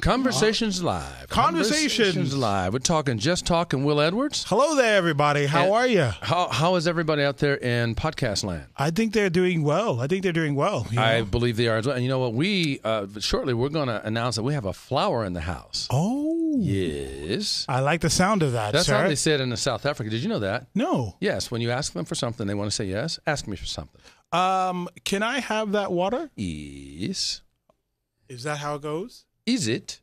Conversations Live. Conversations Live. We're talking Just Talk and Will Edwards. Hello there, everybody. How are you? How is everybody out there in podcast land? I think they're doing well. I believe they are as well. And you know what? We shortly we're going to announce that we have a flower in the house. Oh. Yes. I like the sound of that, That's sir. how they say it in South Africa. Did you know that? No. Yes. When you ask them for something, they want to say yes. Ask me for something. Can I have that water? Yes. Is that how it goes? Is it?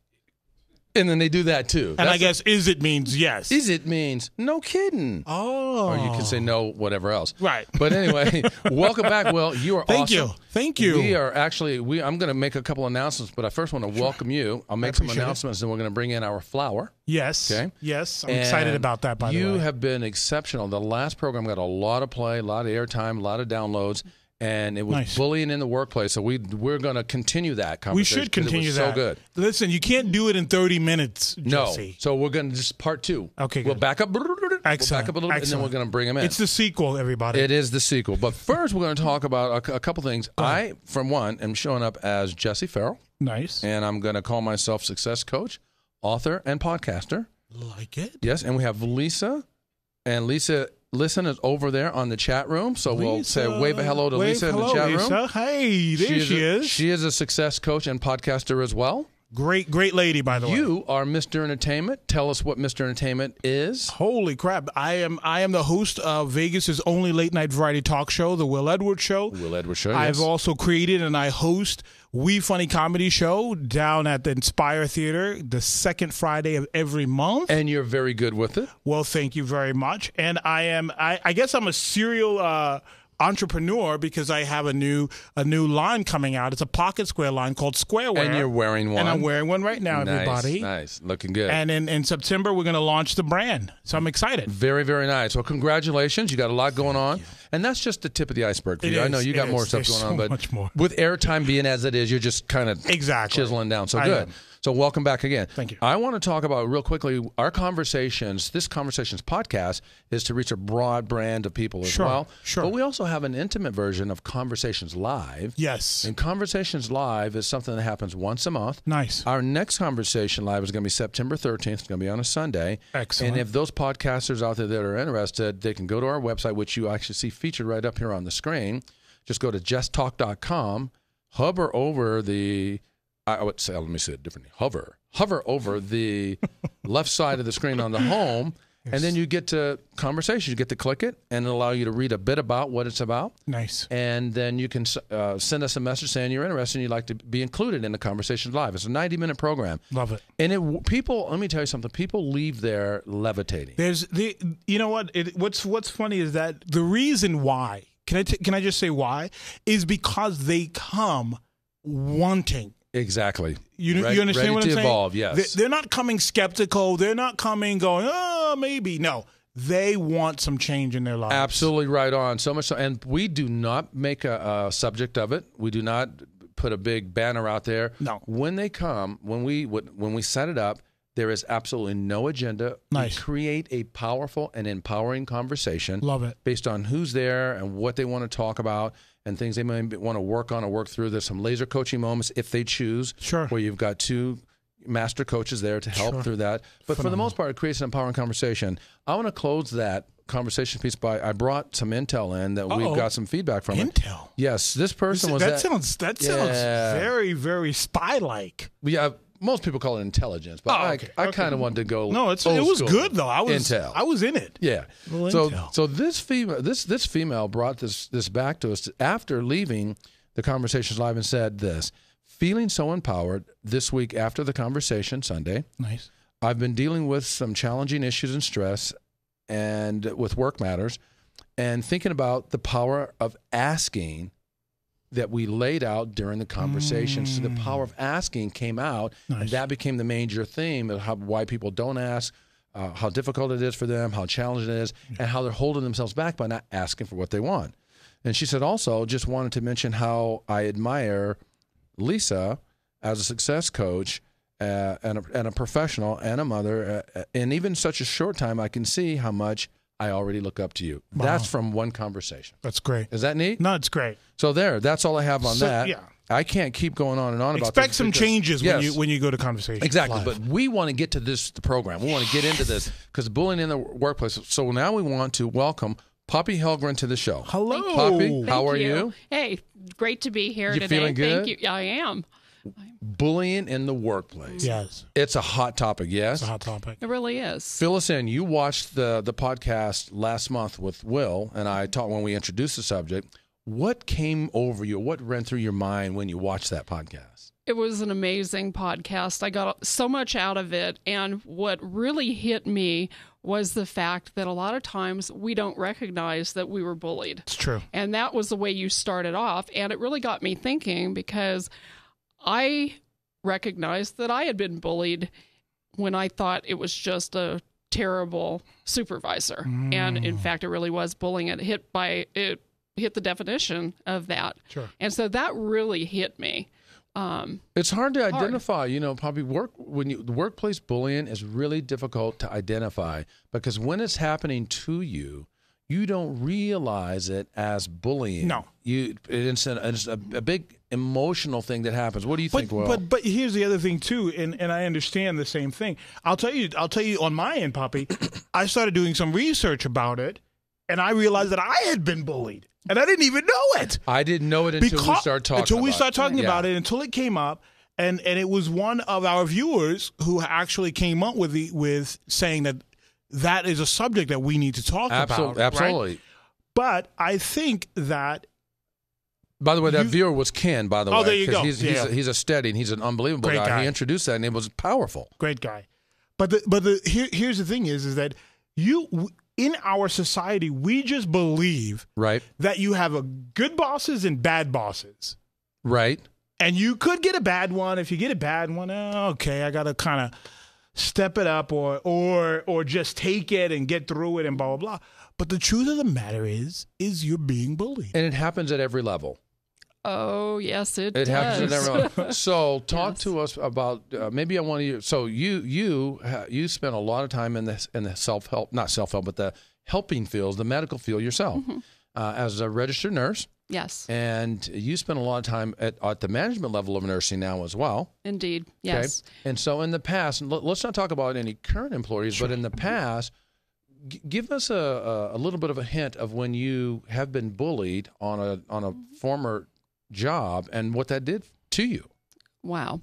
And then they do that too. And I guess is it means yes. Is it means no kidding. Oh. Or you can say no, whatever else. Right. But anyway, welcome back, Will. You are awesome. Thank you. We are actually, I'm going to make a couple announcements, but I first want to welcome you. I'll make some announcements, and we're going to bring in our flower. Yes. Okay. Yes. I'm excited about that, by the way. You have been exceptional. The last program got a lot of play, a lot of airtime, a lot of downloads. And it was bullying in the workplace, so we're going to continue that conversation. We should continue that. So good. Listen, you can't do it in 30 minutes, Jesse. No, so we're going to just part two. Okay, good. We'll back up. Excellent. We'll back up a little bit, and then we're going to bring them in. It's the sequel, everybody. It is the sequel. But first, we're going to talk about a couple things. I, from one, am showing up as Jesse Farrell. Nice. And I'm going to call myself success coach, author, and podcaster. Like it? Yes, and we have Lisa. And Lisa... Listen is over there on the chat room, so we'll say wave a hello to Lisa in the chat room. Hey, there she is. She is a success coach and podcaster as well. Great lady, by the way. You are Mr. Entertainment. Tell us what Mr. Entertainment is. Holy crap! I am the host of Vegas's only late night variety talk show, The Will Edwards Show. Will Edwards Show. I've also created and I host We Funny Comedy Show down at the Inspire Theater the second Friday of every month. And you're very good with it. Well, thank you very much. And I guess I'm a serial entrepreneur because I have a new line coming out. It's a pocket square line called Squareware. And you're wearing one. And I'm wearing one right now, everybody. Nice. Looking good. And in September, we're going to launch the brand. So I'm excited. Very, very nice. Well, congratulations. You got a lot going on. And that's just the tip of the iceberg for you. I know you got more stuff going on, but much more. With airtime being as it is, you're just kind of chiseling down. So good. So welcome back again. Thank you. I want to talk about real quickly our conversations. This Conversations podcast is to reach a broad brand of people as well. Sure. But we also have an intimate version of Conversations Live. Yes. And Conversations Live is something that happens once a month. Nice. Our next Conversation Live is going to be September 13th. It's going to be on a Sunday. Excellent. And if those podcasters out there that are interested, they can go to our website, which you actually see featured right up here on the screen. Just go to justtalk.com, hover over the... I would say, let me say it differently. Hover over the left side of the screen on the home, and then you get to Conversations. You get to click it, and it'll allow you to read a bit about what it's about. Nice. And then you can send us a message saying you're interested and you'd like to be included in the Conversations Live. It's a 90-minute program. Love it. And people, let me tell you something. People leave there levitating. You know what? What's funny is that the reason why, can I just say why, is because they come wanting. Exactly. You understand ready what I'm saying? To evolve, yes. They're not coming skeptical. They're not coming going, oh, maybe. No. They want some change in their lives. Absolutely right on. So much so. And we do not make a subject of it. We do not put a big banner out there. No. When they come, when we set it up, there is absolutely no agenda. Nice. We create a powerful and empowering conversation. Love it. Based on who's there and what they want to talk about and things they may want to work on or work through. There's some laser coaching moments if they choose. Sure. Where you've got two master coaches there to help through that. But for the most part, it creates an empowering conversation. I want to close that conversation piece by I brought some intel in that we've got some feedback from. Intel? Yes. This person was that sounds very, very spy-like. Yeah. Most people call it intelligence, but I kind of wanted to go. No, it was good though. I was in it. Yeah. So this female brought this back to us after leaving the Conversations Live and said this: feeling so empowered this week after the conversation Sunday. Nice. I've been dealing with some challenging issues and stress, and with work matters, and thinking about the power of asking. That we laid out during the conversation. So the power of asking came out, and that became the major theme of why people don't ask, how difficult it is for them, how challenging it is, and how they're holding themselves back by not asking for what they want. And she said also, just wanted to mention how I admire Lisa as a success coach and a professional and a mother. And even such a short time, I can see how much I already look up to you. Wow. That's from one conversation. That's great. Is that neat? No, it's great. So that's all I have on that. Yeah. I can't keep going on and on about this. Expect some changes when you go to Conversation Exactly, Live. but we want to get to the program. We want to get into this because bullying in the workplace. So now we want to welcome Poppy Helgren to the show. Hello. Poppy, how are you? Hey, great to be here today. Feeling good? Thank you. I am. Bullying in the workplace. Yes. It's a hot topic, yes? It's a hot topic. It really is. Fill us in. You watched the podcast last month with Will, and I talked when we introduced the subject. What came over you? What ran through your mind when you watched that podcast? It was an amazing podcast. I got so much out of it. And what really hit me was the fact that a lot of times we don't recognize that we were bullied. It's true. And that was the way you started off. And it really got me thinking because I recognized that I had been bullied when I thought it was just a terrible supervisor. And in fact, it really was bullying. It hit the definition of that. Sure. And so that really hit me. It's hard to identify, Poppy. The workplace bullying is really difficult to identify because when it's happening to you, you don't realize it as bullying. No. It's a big emotional thing that happens. What do you think, Will? But here's the other thing too, and I understand the same thing. I'll tell you on my end, Poppy, I started doing some research about it, and I realized that I had been bullied, and I didn't even know it. I didn't know it until we started talking about it, until it came up, and it was one of our viewers who actually came up with saying that is a subject that we need to talk about. Absolutely. Right? But I think that. By the way, that viewer was Ken, by the way. Oh, there you go. He's a steady, and he's an unbelievable guy. He introduced that, and it was powerful. Great guy. But here's the thing is that in our society, we just believe that you have a good bosses and bad bosses. Right. And you could get a bad one. If you get a bad one, okay, I got to kind of step it up or just take it and get through it and blah, blah, blah. But the truth of the matter is you're being bullied. And it happens at every level. Oh, yes, it does. It happens at every level. So talk to us about, maybe I want to, so you spent a lot of time in the self-help, not self-help, but the helping fields, the medical field yourself, as a registered nurse. Yes. And you spend a lot of time at the management level of nursing now as well. Indeed, yes. Okay? And so in the past, and let's not talk about any current employees, but in the past, give us a little bit of a hint of when you have been bullied on a former job and what that did to you. Wow.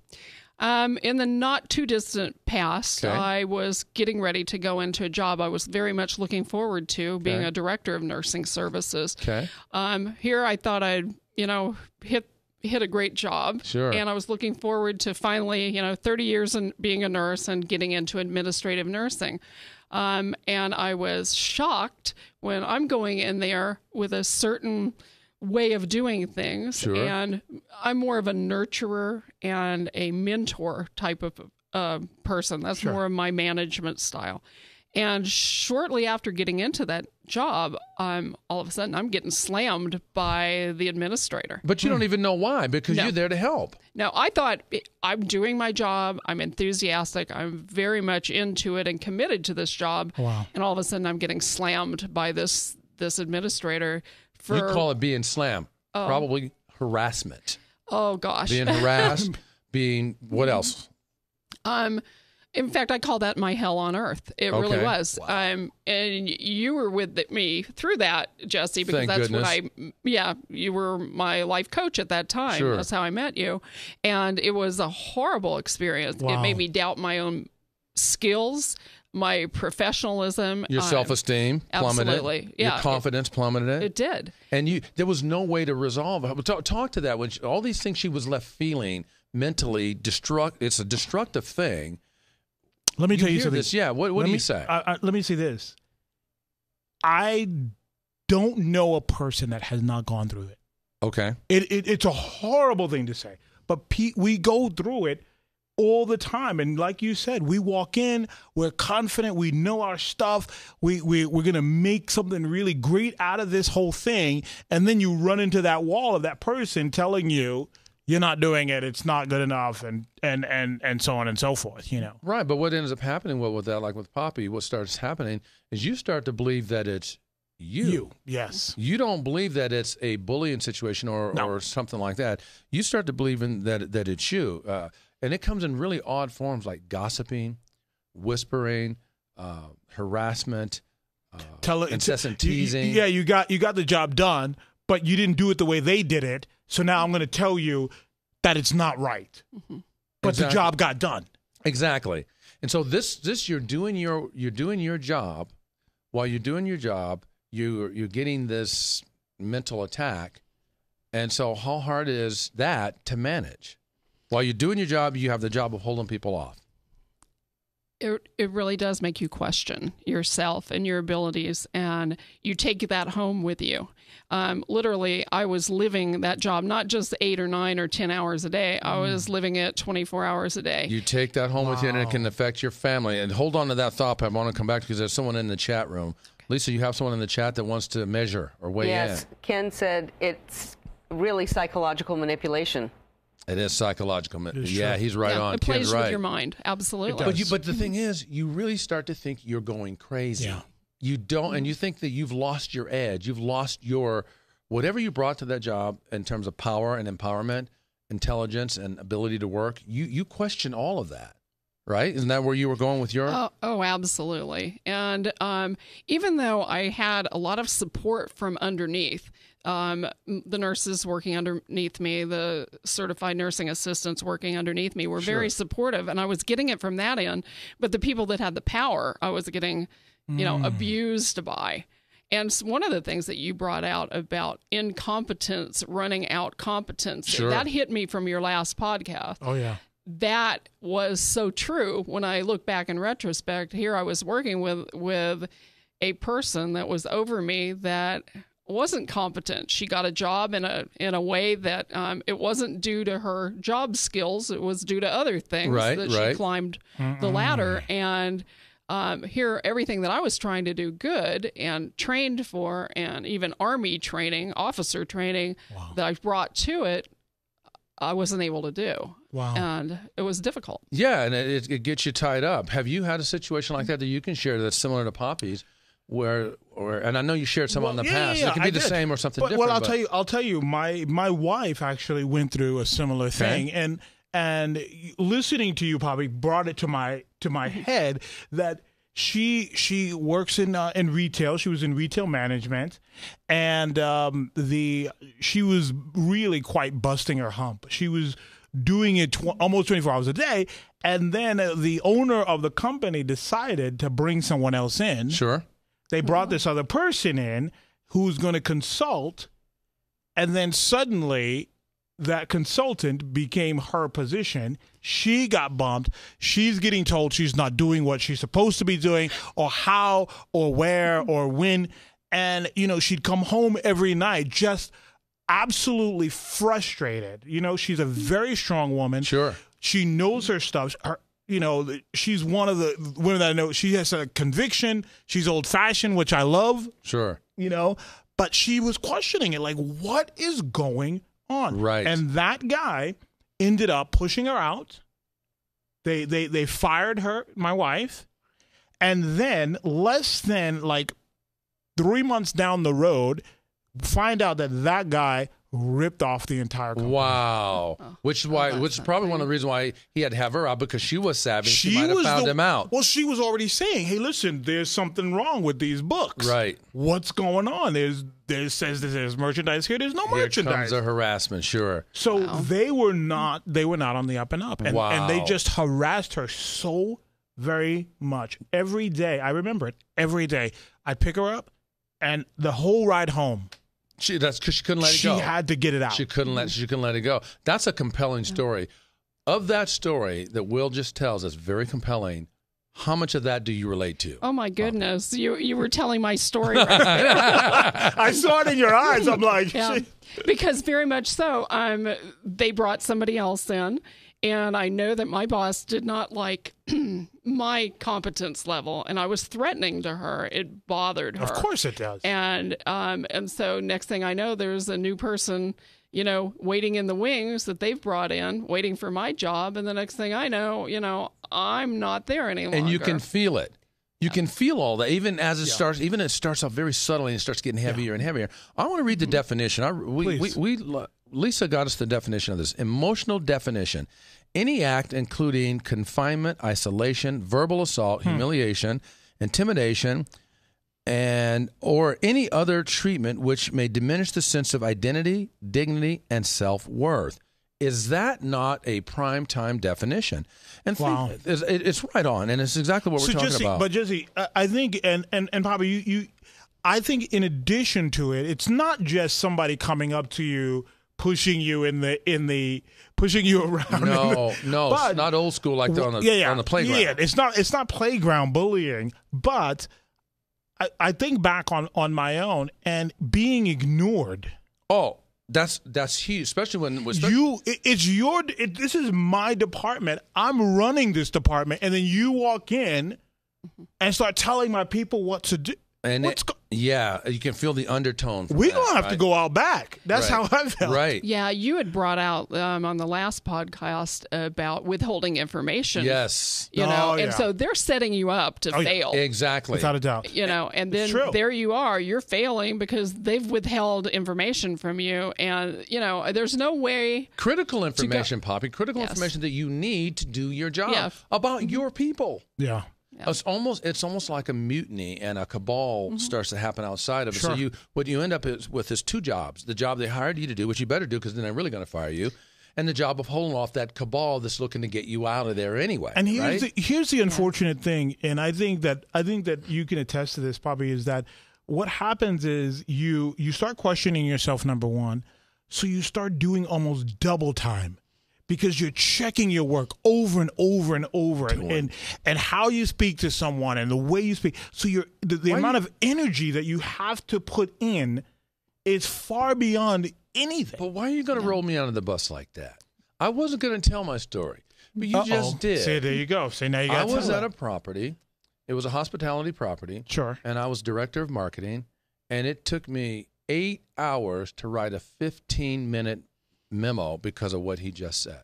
In the not too distant past, I was getting ready to go into a job I was very much looking forward to, being a director of nursing services. Okay. Here I thought I'd, hit a great job. Sure. And I was looking forward to finally, 30 years in being a nurse and getting into administrative nursing. And I was shocked when I'm going in there with a certain way of doing things. Sure. And I'm more of a nurturer and a mentor type of person. That's more of my management style. And shortly after getting into that job, all of a sudden I'm getting slammed by the administrator. But you don't even know why, because you're there to help. No, I thought I'm doing my job. I'm enthusiastic. I'm very much into it and committed to this job. Wow. And all of a sudden I'm getting slammed by this administrator. You call it being slammed. Probably harassment. Oh, gosh. Being harassed, being what else? In fact, I call that my hell on earth. It really was. Wow. And you were with me through that, Jesse, because Thank that's goodness. when you were my life coach at that time. Sure. That's how I met you. And it was a horrible experience. Wow. It made me doubt my own skills, my professionalism. Your self-esteem plummeted. Absolutely. Yeah. Your confidence plummeted. It did. And there was no way to resolve it. Talk to that. When all these things she was left feeling mentally, it's a destructive thing. Let me tell you something. This, yeah, what do you say? Let me say this. I don't know a person that has not gone through it. Okay. It's a horrible thing to say, but we go through it all the time. And like you said, we walk in, we're confident, we know our stuff, we're going to make something really great out of this whole thing, and then you run into that wall of that person telling you, you're not doing it, it's not good enough, and so on and so forth, Right, but what ends up happening with that, like with Poppy, what starts happening is you start to believe that it's you. Yes. You don't believe that it's a bullying situation or something like that. You start to believe in that it's you. And it comes in really odd forms like gossiping, whispering, harassment, incessant teasing. You got the job done, but you didn't do it the way they did it. So now I'm going to tell you that it's not right. Mm-hmm. But exactly. the job got done. Exactly. And so this you're doing your job. While you're doing your job, you're getting this mental attack. And so how hard is that to manage? While you're doing your job, you have the job of holding people off. It really does make you question yourself and your abilities, and you take that home with you. Literally, I was living that job, not just 8 or 9 or 10 hours a day. I was living it 24 hours a day. You take that home with you, and it can affect your family. And hold on to that thought. I want to come back because there's someone in the chat room. Lisa, you have someone in the chat that wants to measure or weigh in. Yes, Ken said it's really psychological manipulation. It is psychological. Yeah, he's right on. It plays Ken's right. with your mind. Absolutely. But the thing is, you really start to think you're going crazy. Yeah. You don't, and you think that you've lost your edge. You've lost your, whatever you brought to that job in terms of power and empowerment, intelligence and ability to work. You question all of that, right? Isn't that where you were going with your? Oh, absolutely. And even though I had a lot of support from underneath, the nurses working underneath me, the certified nursing assistants working underneath me were very supportive, and I was getting it from that end. But the people that had the power, I was getting, abused by. And one of the things that you brought out about incompetence running out competence, that hit me from your last podcast. Oh, yeah. That was so true. When I look back in retrospect, here I was working with a person that was over me that wasn't competent. She got a job in a way that it wasn't due to her job skills. It was due to other things she climbed the ladder. And here, everything that I was trying to do good and trained for, and even Army training, officer training that I brought to it, I wasn't able to do. Wow. And it was difficult. Yeah, and it gets you tied up. Have you had a situation like that you can share that's similar to Poppy's? And I know you shared some on the past. It could be the same or something different. Well, I'll tell you, my wife actually went through a similar thing, and listening to you, Poppy, brought it to my head that she works in retail. She was in retail management, and she was really quite busting her hump. She was doing it almost 24 hours a day, and then the owner of the company decided to bring someone else in. Sure. They brought this other person in who's going to consult, and then suddenly that consultant became her position. She got bumped. She's getting told she's not doing what she's supposed to be doing, or how, or where, or when. And, she'd come home every night just absolutely frustrated. She's a very strong woman. Sure. She knows her stuff. She's one of the women that I know. She has a conviction. She's old-fashioned, which I love. Sure. But she was questioning it, like, what is going on? Right. And that guy ended up pushing her out. They fired her, my wife, and then less than 3 months down the road, find out that guy ripped off the entire company. Wow. Which is probably one of the reasons why he had to have her out, because she was savvy. She might have found him out. Well, she was already saying, hey, listen, there's something wrong with these books. Right. What's going on? There's merchandise here. There's no merchandise. Here comes a harassment, sure. So they were not on the up and up. And they just harassed her so very much. Every day, I remember it, every day, I'd pick her up, and the whole ride home, that's because she couldn't let it go. She had to get it out. She couldn't let it go. That's a compelling story. Of that story that Will just tells us, very compelling. How much of that do you relate to? Oh my goodness, you were telling my story right there. I saw it in your eyes. I'm like, because very much so. They brought somebody else in, and I know that my boss did not like my competence level, and I was threatening to her. It bothered her. Of course it does. And so next thing I know, there's a new person, waiting in the wings that they've brought in, waiting for my job. And the next thing I know, I'm not there any longer. And you can feel it. You can feel all that, even as it starts. Even it starts off very subtly and it starts getting heavier and heavier. I want to read the definition. Lisa got us the definition of this. Emotional definition: any act including confinement, isolation, verbal assault, humiliation, intimidation, and or any other treatment which may diminish the sense of identity, dignity, and self-worth. Is that not a prime time definition? And it's right on, and it's exactly what we're talking about. But Jesse, I think, and Poppy, I think in addition to it, it's not just somebody coming up to you, pushing you pushing you around. No, but, it's not old school like on the playground. Yeah, it's not playground bullying, but I think back on my own and being ignored. Oh. That's huge, especially when this is my department. I'm running this department, and then you walk in and start telling my people what to do. And you can feel the undertone. We're going to have to go out back. That's how I felt. Right. Yeah, you had brought out on the last podcast about withholding information. Yes. And so they're setting you up to fail. Exactly. Without a doubt. And then there you are. You're failing because they've withheld information from you. And, there's no way. Critical information, Poppy. Critical information that you need to do your job about your people. Yeah. Yeah. It's almost like a mutiny and a cabal starts to happen outside of it. So what you end up with is two jobs: the job they hired you to do, which you better do because then they're really going to fire you, and the job of holding off that cabal that's looking to get you out of there anyway. And here's the unfortunate thing, and I think that you can attest to this, Poppy, is that what happens is you start questioning yourself, number one, so you start doing almost double time. Because you're checking your work over and over and over, and how you speak to someone and the way you speak. So the amount of energy that you have to put in is far beyond anything. But why are you going to roll me under the bus like that? I wasn't going to tell my story, but you just did. Say, there you go. Say, now you got to tell it. I was at a property. It was a hospitality property. Sure. And I was director of marketing, and it took me 8 hours to write a 15-minute memo because of what he just said.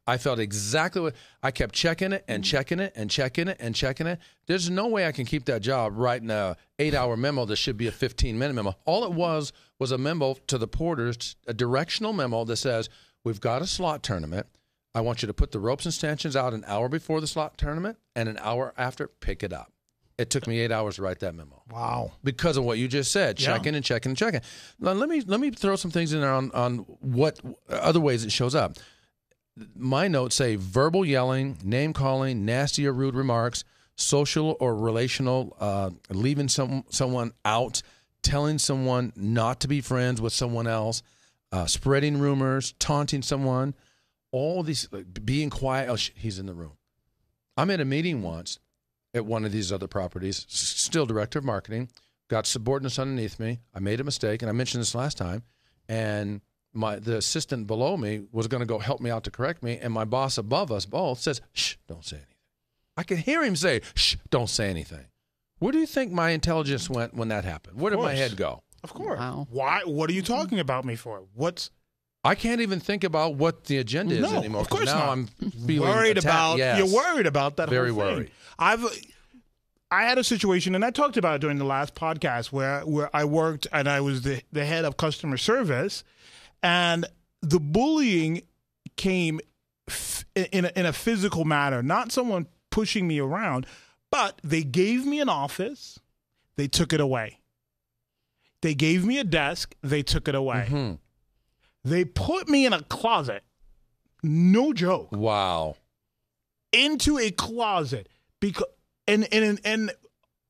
I felt exactly what I kept checking it and checking it and checking it and checking it. There's no way I can keep that job writing a 8-hour memo that should be a 15-minute memo. All it was a memo to the porters, a directional memo that says, we've got a slot tournament. I want you to put the ropes and stanchions out an hour before the slot tournament and an hour after, pick it up. It took me 8 hours to write that memo. Wow. Because of what you just said, checking and checking and checking. Now, let me throw some things in there on what other ways it shows up. My notes say verbal yelling, name calling, nasty or rude remarks, social or relational, leaving someone out, telling someone not to be friends with someone else, spreading rumors, taunting someone, all these, being quiet. Oh, he's in the room. I'm at a meeting once at one of these other properties, still director of marketing, got subordinates underneath me. I made a mistake, and I mentioned this last time, and the assistant below me was going to go help me out to correct me, and my boss above us both says, shh, don't say anything. I can hear him say, shh, don't say anything. Where do you think my intelligence went when that happened? Where did my head go? Of course. Wow. Why? What are you talking about me for? I can't even think about what the agenda is anymore. Of course now not. I'm feeling worried attacked. about. You're worried about that. Very whole thing. worried. I had a situation, and I talked about it during the last podcast, where I worked and I was the head of customer service, and the bullying came in a physical manner, not someone pushing me around, but they gave me an office, they took it away. They gave me a desk, they took it away. Mm-hmm. They put me in a closet, no joke. Wow. Into a closet because and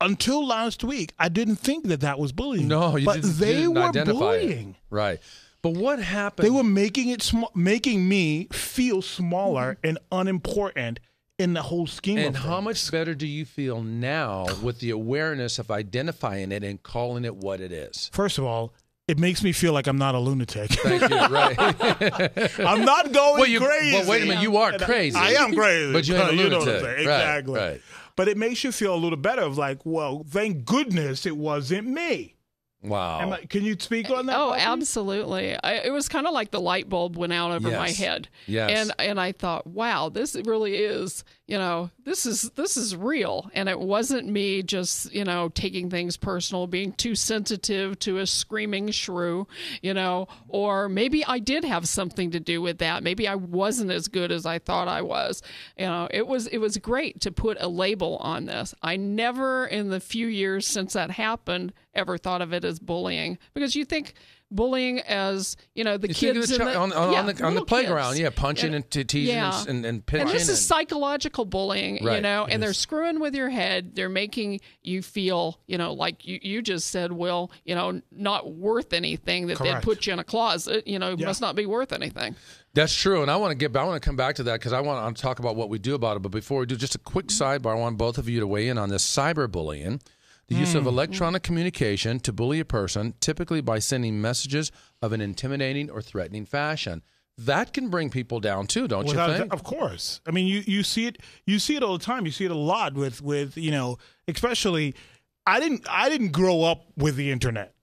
until last week, I didn't think that was bullying. No, you didn't. They were identify bullying. It. Right. But what happened? They were making it making me feel smaller and unimportant in the whole scheme of things. And how much better do you feel now with the awareness of identifying it and calling it what it is? First of all, it makes me feel like I'm not a lunatic. Thank you. Right. I'm not going crazy. Well, wait a minute. You are crazy. I am crazy. But you ain't a lunatic. You know what I'm saying. Exactly. Right. But it makes you feel a little better of like, well, thank goodness it wasn't me. Wow. Can you speak on that? Oh, Poppy? absolutely. It was kind of like the light bulb went out over my head. Yes. And I thought, wow, this really is, this is real. And it wasn't me just, taking things personal, being too sensitive to a screaming shrew, or maybe I did have something to do with that. Maybe I wasn't as good as I thought I was. It was great to put a label on this. I never in the few years since that happened ever thought of it as bullying, because you think bullying as the kids on the playground, kids. Punching and teasing and pinching. And this is psychological bullying, Right. And they're screwing with your head. They're making you feel, like you just said, Will, not worth anything. That Correct. they'd put you in a closet, must not be worth anything. That's true, and I want to come back to that because I want to talk about what we do about it. But before we do, just a quick sidebar. I want both of you to weigh in on this cyberbullying. The use of electronic communication to bully a person, typically by sending messages of an intimidating or threatening fashion. That can bring people down too, don't you think? Of course. I mean, you see it all the time. You see it a lot with especially. I didn't grow up with the internet.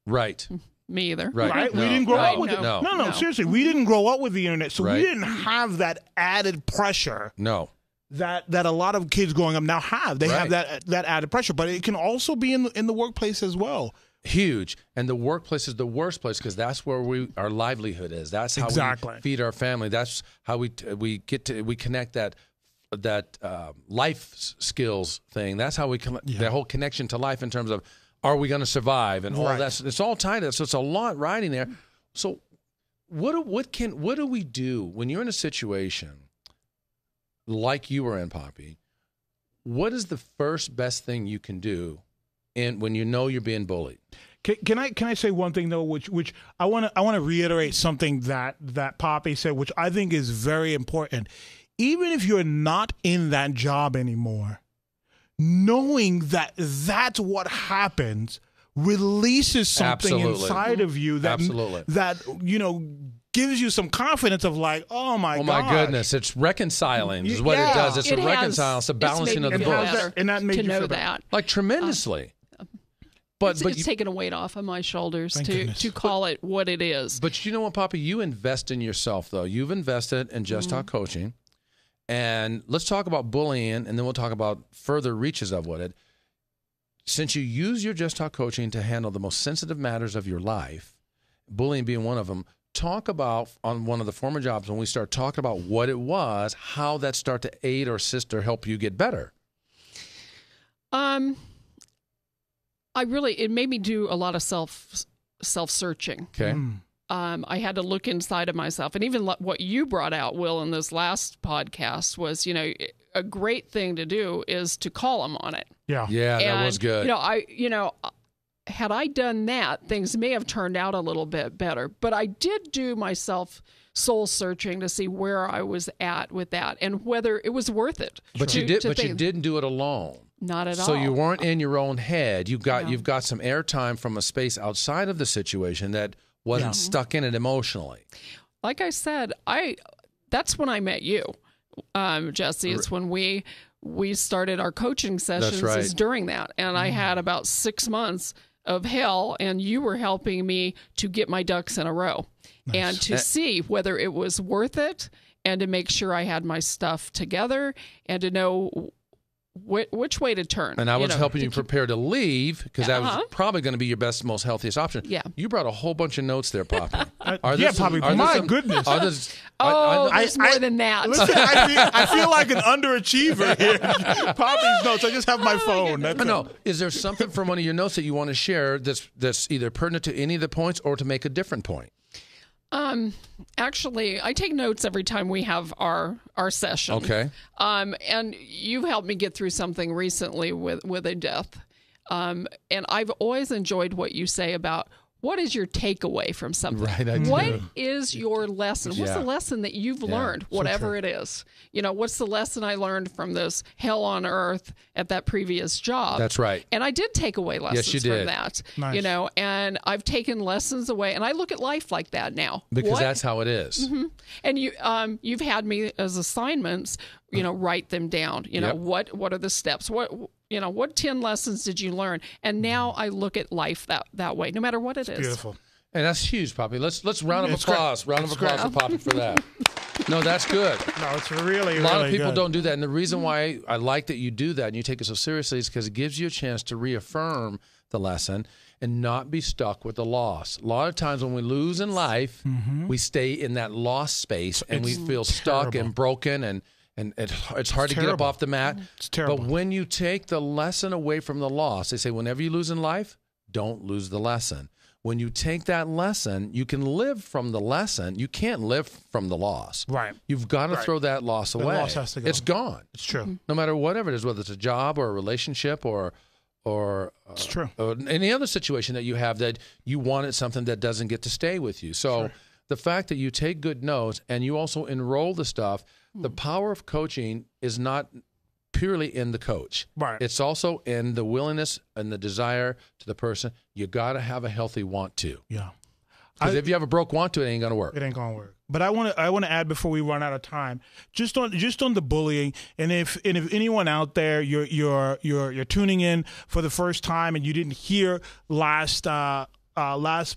Right. Me either. Right. We didn't grow up with it. No. No, seriously. We didn't grow up with the internet, so Right. we didn't have that added pressure. No. That a lot of kids growing up now have. They have that added pressure, but it can also be in the workplace as well. Huge. And the workplace is the worst place because that's where our livelihood is. That's how we feed our family. That's how we connect that life skills thing. That's how we the whole connection to life in terms of are we going to survive and all that. It's all tied up. So it's a lot riding there. So what do we do when you're in a situation like you were in, Poppy? What is the first best thing you can do when you know you're being bullied? Can I say one thing though, which I want to reiterate something that Poppy said, which I think is very important. Even if you're not in that job anymore, knowing that that's what happens releases something inside of you that gives you some confidence of like, oh my goodness, it's reconcililing is what it does. It's it's a balancing of the books. And that makes to you know feel that like tremendously. But it's taken a weight off of my shoulders to call it what it is. But you know what, Poppy? You invest in yourself, though. You've invested in Just Talk Coaching. And let's talk about bullying, and then we'll talk about further reaches of what it. Since you use your Just Talk Coaching to handle the most sensitive matters of your life, bullying being one of them, talk about on one of the former jobs when we start talking about what it was, how that start to aid or assist or help you get better. It made me do a lot of self-searching. Okay. I had to look inside of myself. And even what you brought out, Will, in this last podcast was, a great thing to do is to call them on it. Yeah. Yeah, that was good. Had I done that, things may have turned out a little bit better. But I did do myself soul searching to see where I was at with that and whether it was worth it. But you didn't do it alone. Not at all. So you weren't in your own head. You've got some airtime from a space outside of the situation that wasn't stuck in it emotionally. Like I said, that's when I met you, Jesse. It's when we started our coaching sessions. That's right. Is during that, and I had about 6 months of hell, and you were helping me to get my ducks in a row and to see whether it was worth it, and to make sure I had my stuff together and to know which way to turn. And I was helping you prepare to leave because that was probably going to be your best, most healthiest option. Yeah. You brought a whole bunch of notes there, Poppy. Poppy. My goodness. There's more than that. Listen, I feel like an underachiever here. Poppy's notes. I just have my phone. No. Is there something from one of your notes that you want to share that's either pertinent to any of the points or to make a different point? Actually, I take notes every time we have our session. Okay. And you've helped me get through something recently with a death. And I've always enjoyed what you say about what is your takeaway from something? Right, I do. What is your lesson? What's the lesson that you've learned, whatever it is? What's the lesson I learned from this hell on earth at that previous job? That's right. And I did take away lessons from that. Nice. And I've taken lessons away, and I look at life like that now. Because that's how it is. Mm-hmm. And you've had me as assignments, write them down. What are the steps? what 10 lessons did you learn? And now I look at life that way, no matter what it is. Beautiful. And that's huge, Poppy. Let's round of applause. Great. Round of applause for Poppy for that. No, that's good. No, it's really, A lot really of people good. don't do that. And the reason why I like that you do that and you take it so seriously is because it gives you a chance to reaffirm the lesson and not be stuck with the loss. A lot of times when we lose in life, we stay in that loss space and we feel stuck terrible. and broken and it's hard to get up terrible. off the mat. It's terrible. But when you take the lesson away from the loss, they say whenever you lose in life, don't lose the lesson. When you take that lesson, you can live from the lesson. You can't live from the loss. Right. You've got to throw that loss away. loss has to go. It's gone. It's true. No matter whatever it is, whether it's a job or a relationship or It's true. any other situation that you have that you wanted something that doesn't get to stay with you. So the fact that you take good notes and you also enroll the stuff, the power of coaching is not purely in the coach. Right. It's also in the willingness and the desire to the person. You got to have a healthy want to. Yeah. Because if you have a broke want to, it ain't going to work. It ain't gonna work. But I want to add before we run out of time, just on the bullying, and if anyone out there you're tuning in for the first time and you didn't hear last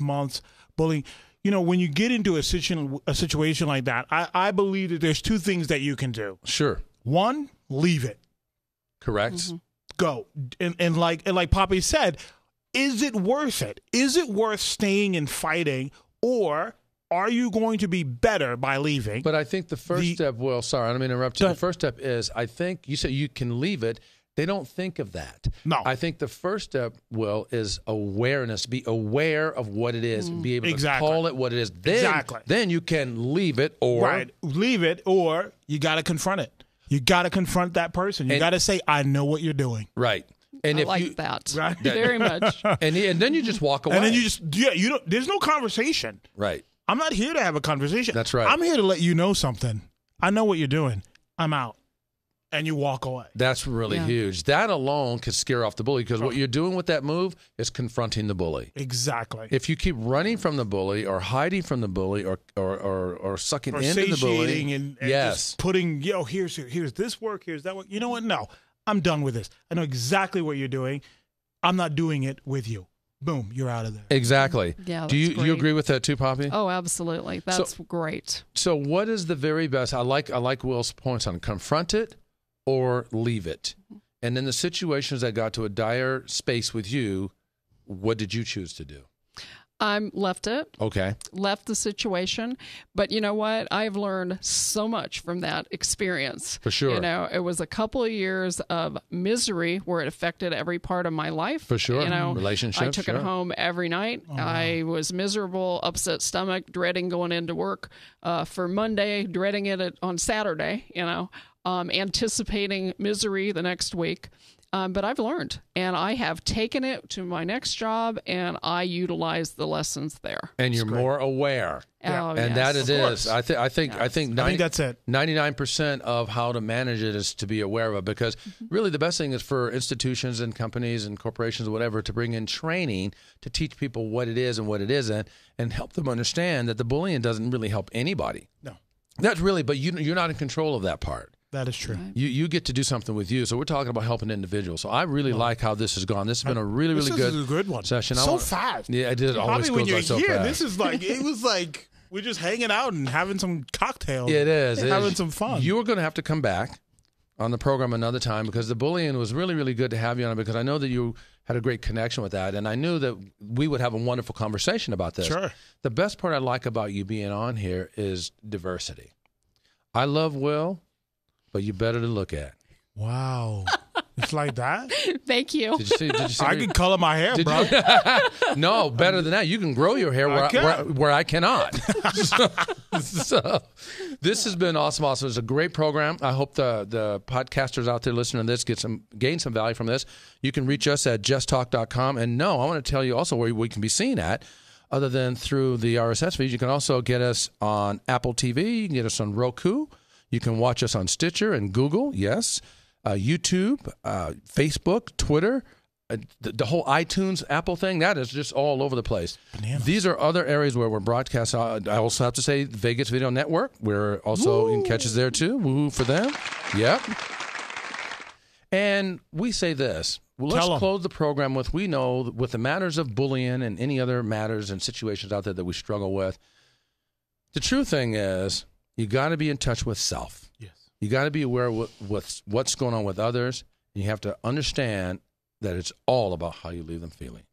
month's bullying, when you get into a situation like that, I believe that there's two things that you can do. Sure. One, leave it. Correct. Go. And like Poppy said, is it worth it? Is it worth staying and fighting, or are you going to be better by leaving? But I think the first step, Will, sorry, I don't mean to interrupt you. The first step is, I think, you say you can leave it. They don't think of that. No. I think the first step, Will, is awareness. Be aware of what it is. Be able to call it what it is. Then you can leave it or... Right. Leave it, or you got to confront it. You got to confront that person. You got to say, I know what you're doing. Right. And I if like that Right. very much. And then you just walk away. And then you don't, there's no conversation. Right. I'm not here to have a conversation. That's right. I'm here to let you know something. I know what you're doing. I'm out. And you walk away. That's really huge. That alone could scare off the bully because what you're doing with that move is confronting the bully. Exactly. If you keep running from the bully or hiding from the bully or sucking Or into the bully, satiating and just putting, here's this work, here's that work. You know what? No, I'm done with this. I know exactly what you're doing. I'm not doing it with you. Boom, you're out of there. Exactly. Yeah, Do you agree with that too, Poppy? Oh, absolutely. That's great. So what is the very best? I like Will's points on confront it or leave it. And in the situations that got to a dire space with you, what did you choose to do? I left it. Okay. Left the situation. But you know what? I've learned so much from that experience. For sure. It was a couple of years of misery where it affected every part of my life. For sure. Relationships. I took sure. it home every night. Oh, I was miserable, upset stomach, dreading going into work for Monday, dreading it on Saturday, anticipating misery the next week. But I've learned, and I have taken it to my next job, and I utilize the lessons there. And you're more aware. Oh, and yes. that it is. I think that's it. 99% of how to manage it is to be aware of it, because really the best thing is for institutions and companies and corporations or whatever to bring in training to teach people what it is and what it isn't, and help them understand that the bullying doesn't really help anybody. No. That's really, but you're not in control of that part. That is true. Right. You get to do something with you. So we're talking about helping individuals. So I really like how this has gone. This has been a really, really This is a good one. session. Fast. Yeah, it always Probably when goes you're by so here, fast. this is like, it was like we're just hanging out and having some cocktails. It is. Having some fun. You are going to have to come back on the program another time, because the bullying was really, really good to have you on it, because I know that you had a great connection with that, and I knew that we would have a wonderful conversation about this. Sure. The best part I like about you being on here is diversity. I love Will, but you're better to look at. Wow. It's like that? Thank you. Did you see I me? can color my hair, bro. No, better than that. You can grow your hair where I cannot. So this has been awesome. It's a great program. I hope the podcasters out there listening to this gain some value from this. You can reach us at justtalk.com. And I want to tell you also where we can be seen at. Other than through the RSS feed, you can also get us on Apple TV. You can get us on Roku. You can watch us on Stitcher and Google, yes. YouTube, Facebook, Twitter, the whole iTunes, Apple thing, that is just all over the place. Bananas. These are other areas where we're broadcast. I also have to say Vegas Video Network. We're also in catches there too. Woo for them. Yep. And we say this. Well, Tell 'em. let's close the program with, we know with the matters of bullying and any other matters and situations out there that we struggle with, the true thing is you got to be in touch with self. Yes. You got to be aware with what's going on with others. And you have to understand that it's all about how you leave them feeling.